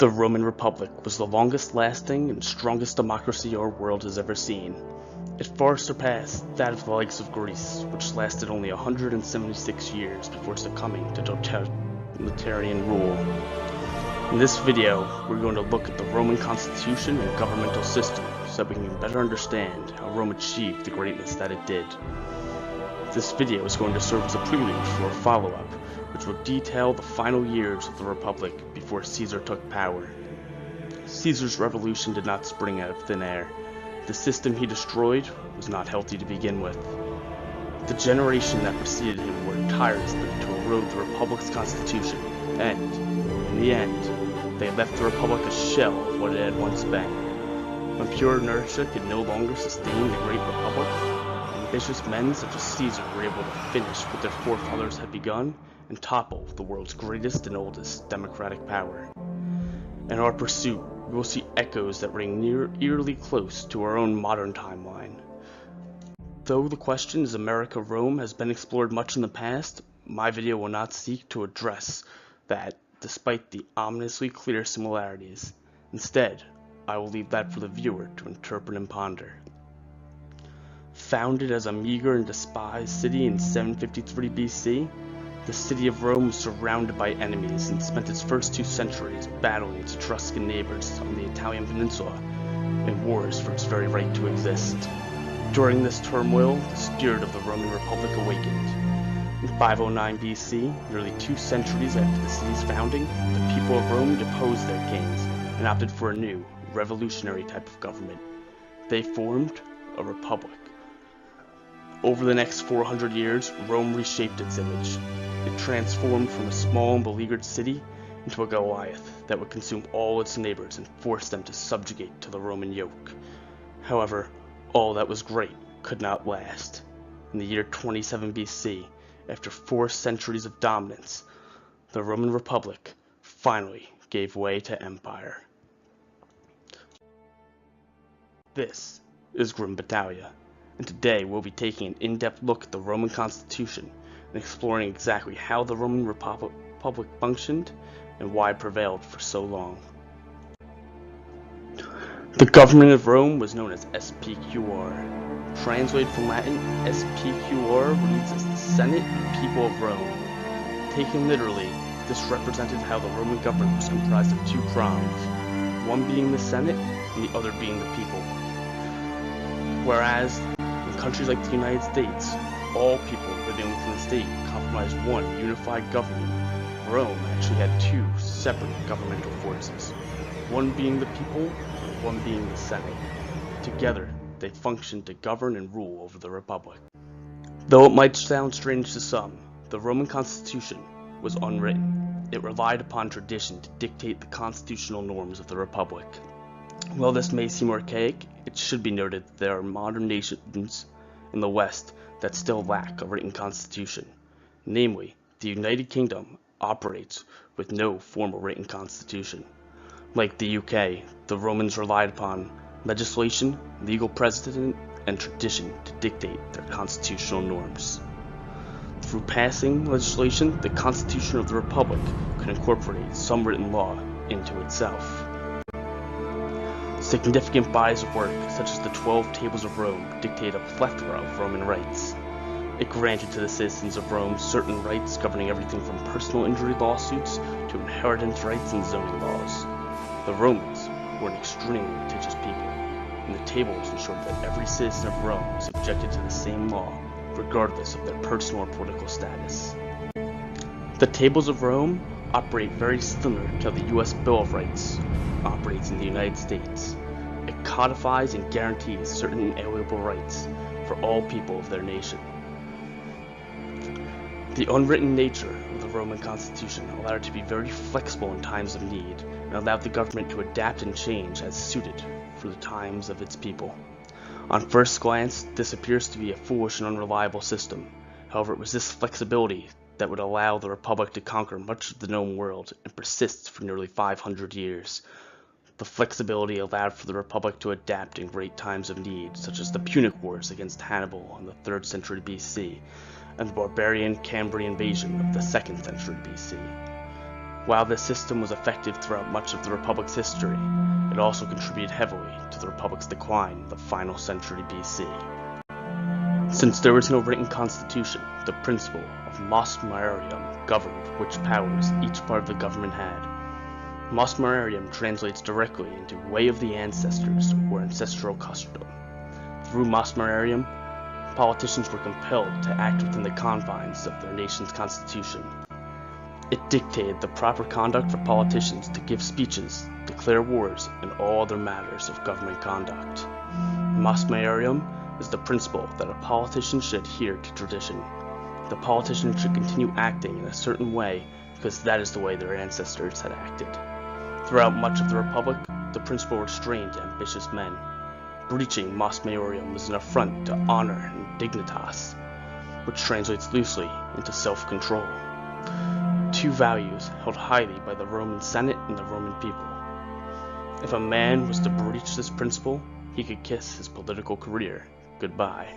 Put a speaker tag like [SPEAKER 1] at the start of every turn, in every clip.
[SPEAKER 1] The Roman Republic was the longest lasting and strongest democracy our world has ever seen. It far surpassed that of the likes of Greece, which lasted only 176 years before succumbing to totalitarian rule. In this video, we're going to look at the Roman constitution and governmental system so that we can better understand how Rome achieved the greatness that it did. This video is going to serve as a prelude for a follow-up, which will detail the final years of the Republic before Caesar took power. Caesar's revolution did not spring out of thin air. The system he destroyed was not healthy to begin with. The generation that preceded him worked tirelessly to erode the Republic's constitution, and, in the end, they left the Republic a shell of what it had once been. When pure inertia could no longer sustain the great Republic, ambitious men such as Caesar were able to finish what their forefathers had begun and topple the world's greatest and oldest democratic power. In our pursuit, we will see echoes that ring eerily close to our own modern timeline. Though the question is America-Rome has been explored much in the past, my video will not seek to address that despite the ominously clear similarities. Instead, I will leave that for the viewer to interpret and ponder. Founded as a meager and despised city in 753 BC, the city of Rome was surrounded by enemies and spent its first 2 centuries battling its Etruscan neighbors on the Italian peninsula in wars for its very right to exist. During this turmoil, the spirit of the Roman Republic awakened. In 509 BC, nearly 2 centuries after the city's founding, the people of Rome deposed their kings and opted for a new, revolutionary type of government. They formed a republic. Over the next 400 years, Rome reshaped its image. It transformed from a small and beleaguered city into a Goliath that would consume all its neighbors and force them to subjugate to the Roman yoke. However, all that was great could not last. In the year 27 BC, after 4 centuries of dominance, the Roman Republic finally gave way to empire. This is Grim Battaglia, and today we'll be taking an in-depth look at the Roman Constitution and exploring exactly how the Roman Republic functioned and why it prevailed for so long. The government of Rome was known as SPQR. Translated from Latin, SPQR reads as the Senate and People of Rome. Taken literally, this represented how the Roman government was comprised of 2 prongs, one being the Senate and the other being the people. Whereas, in countries like the United States, all people living within the state comprised one unified government. Rome actually had 2 separate governmental forces, one being the people and one being the Senate. Together, they functioned to govern and rule over the Republic. Though it might sound strange to some, the Roman Constitution was unwritten. It relied upon tradition to dictate the constitutional norms of the Republic. While this may seem archaic, it should be noted that there are modern nations in the West that still lack a written constitution. Namely, the United Kingdom operates with no formal written constitution. Like the UK, the Romans relied upon legislation, legal precedent, and tradition to dictate their constitutional norms. Through passing legislation, the Constitution of the Republic could incorporate some written law into itself. Significant bodies of work, such as the 12 Tables of Rome, dictate a plethora of Roman rights. It granted to the citizens of Rome certain rights governing everything from personal injury lawsuits to inheritance rights and zoning laws. The Romans were an extremely litigious people, and the tables ensured that every citizen of Rome was subjected to the same law, regardless of their personal or political status. The Tables of Rome operate very similar to how the U.S. Bill of Rights operates in the United States. It codifies and guarantees certain inalienable rights for all people of their nation. The unwritten nature of the Roman Constitution allowed it to be very flexible in times of need and allowed the government to adapt and change as suited for the times of its people. On first glance, this appears to be a foolish and unreliable system. However, it was this flexibility that would allow the Republic to conquer much of the known world and persist for nearly 500 years. The flexibility allowed for the Republic to adapt in great times of need, such as the Punic Wars against Hannibal in the 3rd century BC, and the barbarian Cambrian invasion of the 2nd century BC. While this system was effective throughout much of the Republic's history, it also contributed heavily to the Republic's decline in the final century BC. Since there was no written constitution, the principle of mos maiorum governed which powers each part of the government had. Mos maiorum translates directly into way of the ancestors or ancestral custom. Through mos maiorum, politicians were compelled to act within the confines of their nation's constitution. It dictated the proper conduct for politicians to give speeches, declare wars, and all other matters of government conduct. Mos maiorum is the principle that a politician should adhere to tradition. The politician should continue acting in a certain way because that is the way their ancestors had acted. Throughout much of the Republic, the principle restrained ambitious men. Breaching mos maiorum was an affront to honor and dignitas, which translates loosely into self-control. Two values held highly by the Roman Senate and the Roman people. If a man was to breach this principle, he could kiss his political career goodbye.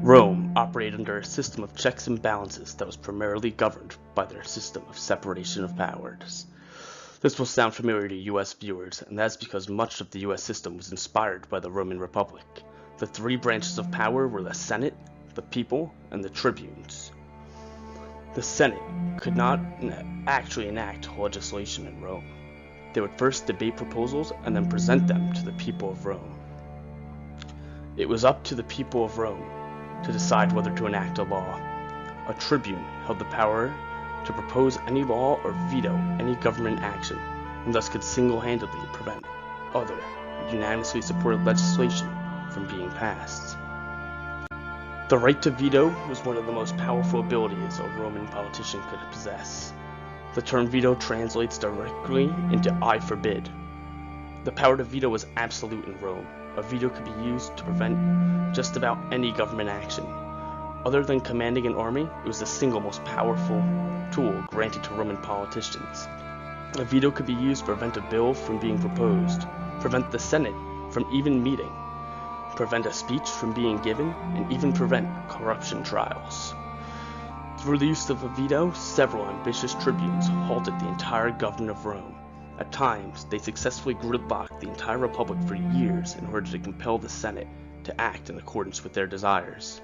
[SPEAKER 1] Rome operated under a system of checks and balances that was primarily governed by their system of separation of powers. This will sound familiar to US viewers, and that's because much of the US system was inspired by the Roman Republic. The three branches of power were the Senate, the people, and the tribunes. The Senate could not actually enact legislation in Rome. They would first debate proposals and then present them to the people of Rome. It was up to the people of Rome to decide whether to enact a law. A tribune held the power to propose any law or veto any government action, and thus could single-handedly prevent other unanimously supported legislation from being passed. The right to veto was one of the most powerful abilities a Roman politician could possess. The term veto translates directly into I forbid. The power to veto was absolute in Rome. A veto could be used to prevent just about any government action. Other than commanding an army, it was the single most powerful tool granted to Roman politicians. A veto could be used to prevent a bill from being proposed, prevent the Senate from even meeting, prevent a speech from being given, and even prevent corruption trials. Through the use of a veto, several ambitious tribunes halted the entire government of Rome. At times, they successfully gridlocked the entire republic for years in order to compel the Senate to act in accordance with their desires.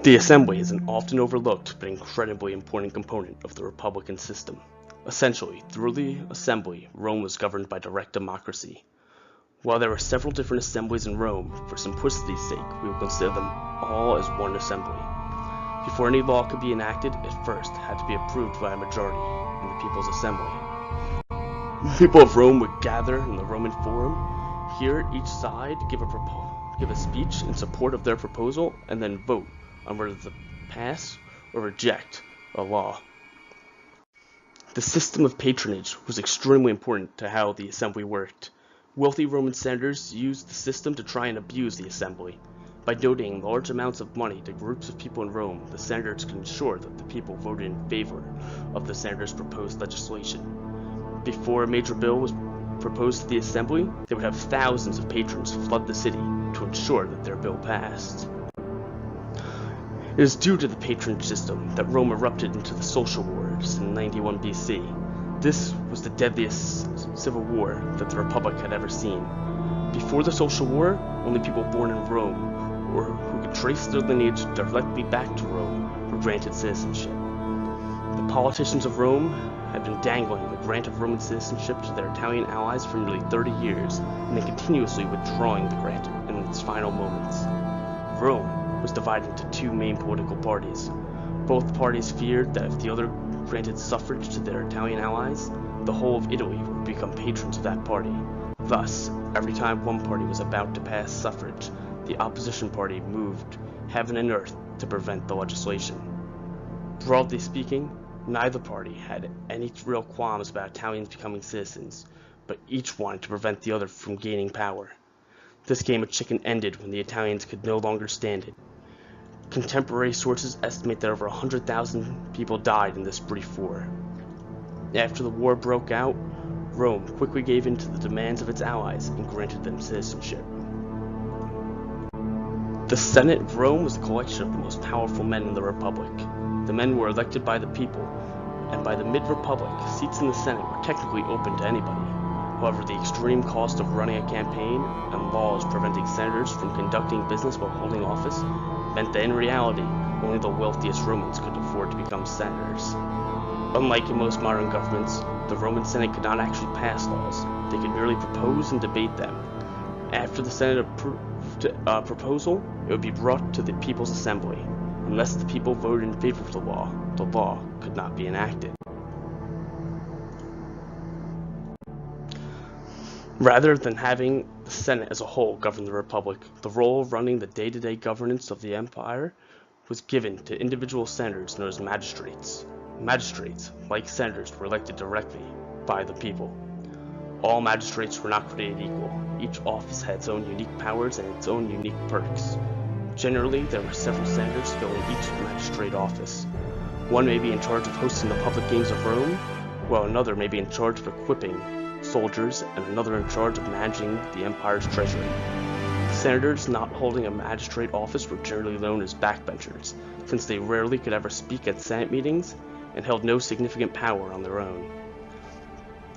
[SPEAKER 1] The assembly is an often overlooked but incredibly important component of the republican system. Essentially, through the assembly, Rome was governed by direct democracy. While there were several different assemblies in Rome, for simplicity's sake, we will consider them all as one assembly. Before any law could be enacted, it first had to be approved by a majority in the people's assembly. The people of Rome would gather in the Roman Forum, hear each side give a speech in support of their proposal, and then vote on whether to pass or reject a law. The system of patronage was extremely important to how the assembly worked. Wealthy Roman senators used the system to try and abuse the assembly. By donating large amounts of money to groups of people in Rome, the senators could ensure that the people voted in favor of the senators' proposed legislation. Before a major bill was proposed to the assembly, they would have thousands of patrons flood the city to ensure that their bill passed. It is due to the patronage system that Rome erupted into the social wars in 91 BC. This was the deadliest civil war that the Republic had ever seen. Before the social war, only people born in Rome or who could trace their lineage directly back to Rome were granted citizenship. The politicians of Rome had been dangling the grant of Roman citizenship to their Italian allies for nearly 30 years, and then continuously withdrawing the grant in its final moments. Rome was divided into two main political parties. Both parties feared that if the other granted suffrage to their Italian allies, the whole of Italy would become patrons of that party. Thus, every time one party was about to pass suffrage, the opposition party moved heaven and earth to prevent the legislation. Broadly speaking, neither party had any real qualms about Italians becoming citizens, but each wanted to prevent the other from gaining power. This game of chicken ended when the Italians could no longer stand it. Contemporary sources estimate that over 100,000 people died in this brief war. After the war broke out, Rome quickly gave in to the demands of its allies and granted them citizenship. The Senate of Rome was a collection of the most powerful men in the Republic. The men were elected by the people and by the mid-Republic, seats in the Senate were technically open to anybody. However, the extreme cost of running a campaign and laws preventing senators from conducting business while holding office meant that in reality, only the wealthiest Romans could afford to become senators. Unlike in most modern governments, the Roman Senate could not actually pass laws. They could merely propose and debate them. After the Senate approved a proposal, it would be brought to the People's Assembly. Unless the people voted in favor of the law could not be enacted. Rather than having the Senate as a whole govern the Republic, the role of running the day-to-day governance of the empire was given to individual senators known as magistrates. Magistrates, like senators, were elected directly by the people. All magistrates were not created equal. Each office had its own unique powers and its own unique perks. Generally, there were several senators filling each magistrate office. One may be in charge of hosting the public games of Rome, while another may be in charge of equipping soldiers, and another in charge of managing the empire's treasury. Senators not holding a magistrate office were generally known as backbenchers, since they rarely could ever speak at Senate meetings and held no significant power on their own.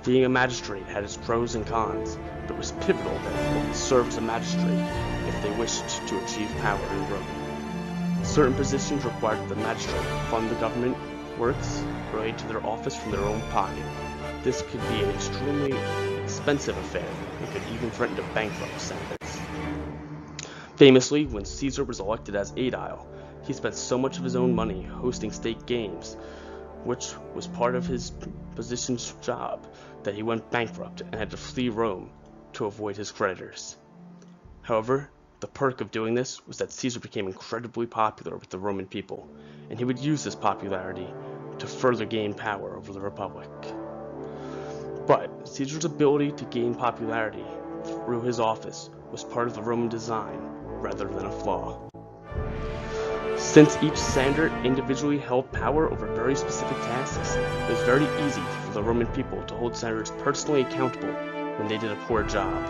[SPEAKER 1] Being a magistrate had its pros and cons, but it was pivotal that one served as a magistrate if they wished to achieve power in Rome. Certain positions required that the magistrate fund the government works related to their office from their own pocket. This could be an extremely expensive affair and could even threaten to bankrupt senators. Famously, when Caesar was elected as aedile, he spent so much of his own money hosting state games, which was part of his position's job, that he went bankrupt and had to flee Rome to avoid his creditors. However, the perk of doing this was that Caesar became incredibly popular with the Roman people, and he would use this popularity to further gain power over the Republic. But Caesar's ability to gain popularity through his office was part of the Roman design rather than a flaw. Since each senator individually held power over very specific tasks, it was very easy for the Roman people to hold senators personally accountable when they did a poor job.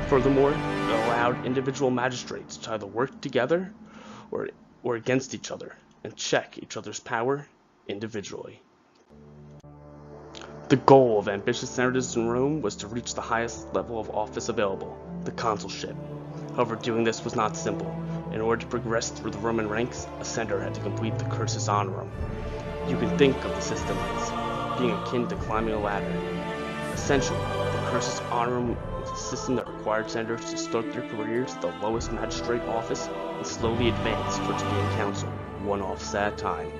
[SPEAKER 1] Furthermore, it allowed individual magistrates to either work together or against each other and check each other's power individually. The goal of ambitious senators in Rome was to reach the highest level of office available, the consulship. However, doing this was not simple. In order to progress through the Roman ranks, a senator had to complete the cursus honorum. You can think of the system as being akin to climbing a ladder. Essentially, the cursus honorum was a system that required senators to start their careers at the lowest magistrate office and slowly advance towards being consul, one office at a time.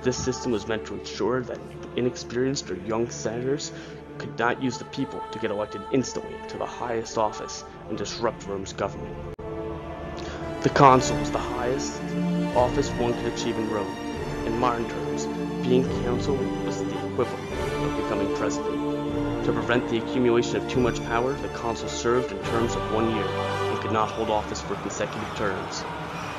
[SPEAKER 1] This system was meant to ensure that inexperienced or young senators could not use the people to get elected instantly to the highest office and disrupt Rome's government. The consul was the highest office one could achieve in Rome. In modern terms, being consul was the equivalent of becoming president. To prevent the accumulation of too much power, the consul served in terms of 1 year and could not hold office for consecutive terms.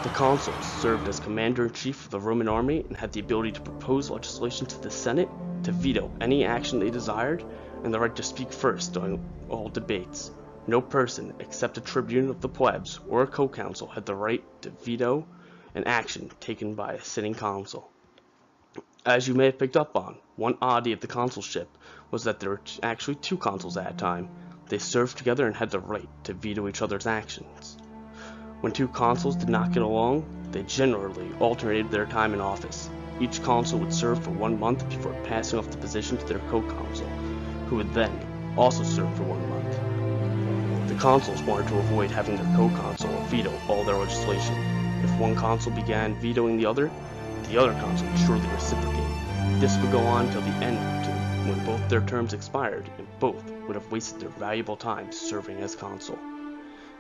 [SPEAKER 1] The consuls served as commander-in-chief of the Roman army and had the ability to propose legislation to the Senate, to veto any action they desired, and the right to speak first during all debates. No person, except a tribune of the plebs or a co-consul, had the right to veto an action taken by a sitting consul. As you may have picked up on, one oddity of the consulship was that there were actually two consuls at a time. They served together and had the right to veto each other's actions. When two consuls did not get along, they generally alternated their time in office. Each consul would serve for 1 month before passing off the position to their co-consul, who would then also serve for 1 month. The consuls wanted to avoid having their co-consul veto all their legislation. If one consul began vetoing the other consul would surely reciprocate. This would go on till the end, when both their terms expired, and both would have wasted their valuable time serving as consul.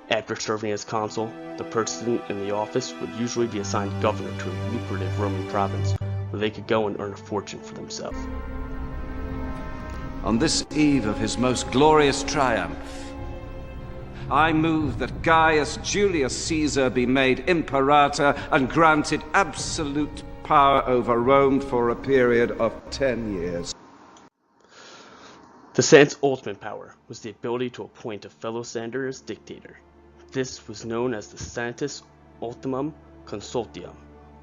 [SPEAKER 1] After serving as consul, the person in the office would usually be assigned governor to a lucrative Roman province, where they could go and earn a fortune for themselves.
[SPEAKER 2] On this eve of his most glorious triumph, I move that Gaius Julius Caesar be made imperator and granted absolute power over Rome for a period of 10 years.
[SPEAKER 1] The Senate's ultimate power was the ability to appoint a fellow senator as dictator. This was known as the Senatus Ultimum Consultium,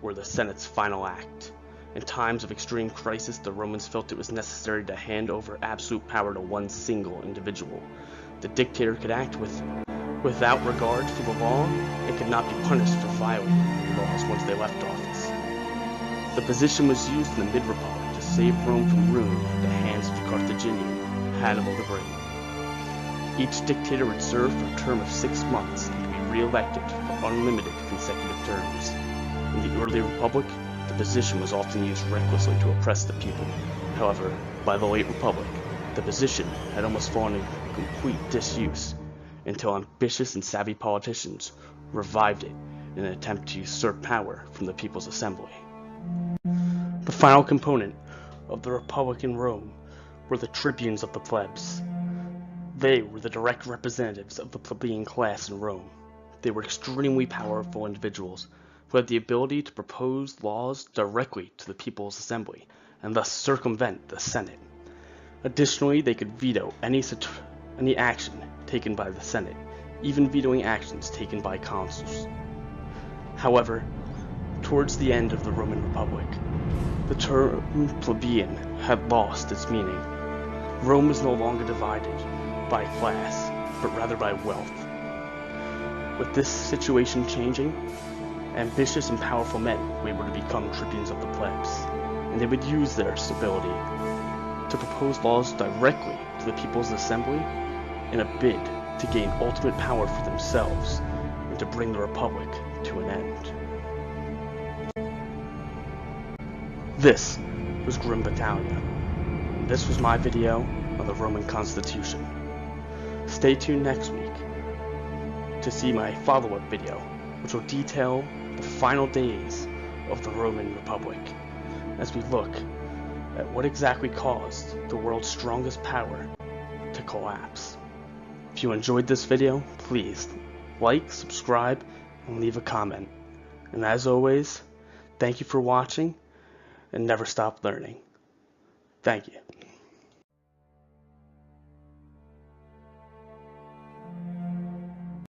[SPEAKER 1] or the Senate's final act. In times of extreme crisis, the Romans felt it was necessary to hand over absolute power to one single individual. The dictator could act without regard for the law and could not be punished for violating the laws once they left office. The position was used in the mid-republic to save Rome from ruin at the hands of the Carthaginian Hannibal the Great. Each dictator would serve for a term of 6 months and be re-elected for unlimited consecutive terms. In the early republic, the position was often used recklessly to oppress the people. However, by the late republic, the position had almost fallen into complete disuse until ambitious and savvy politicians revived it in an attempt to usurp power from the People's Assembly. The final component of the republic in Rome were the tribunes of the plebs. They were the direct representatives of the plebeian class in Rome. They were extremely powerful individuals who had the ability to propose laws directly to the People's Assembly and thus circumvent the Senate. Additionally, they could veto any action taken by the Senate, even vetoing actions taken by consuls. However, towards the end of the Roman Republic, the term plebeian had lost its meaning. Rome was no longer divided by class, but rather by wealth. With this situation changing, ambitious and powerful men were able to become tribunes of the plebs, and they would use their ability to propose laws directly to the People's Assembly in a bid to gain ultimate power for themselves and to bring the Republic to an end. This was Grim Battalion, and this was my video on the Roman Constitution. Stay tuned next week to see my follow-up video, which will detail the final days of the Roman Republic, as we look at what exactly caused the world's strongest power to collapse. If you enjoyed this video, please like, subscribe, and leave a comment. And as always, thank you for watching, and never stop learning. Thank you.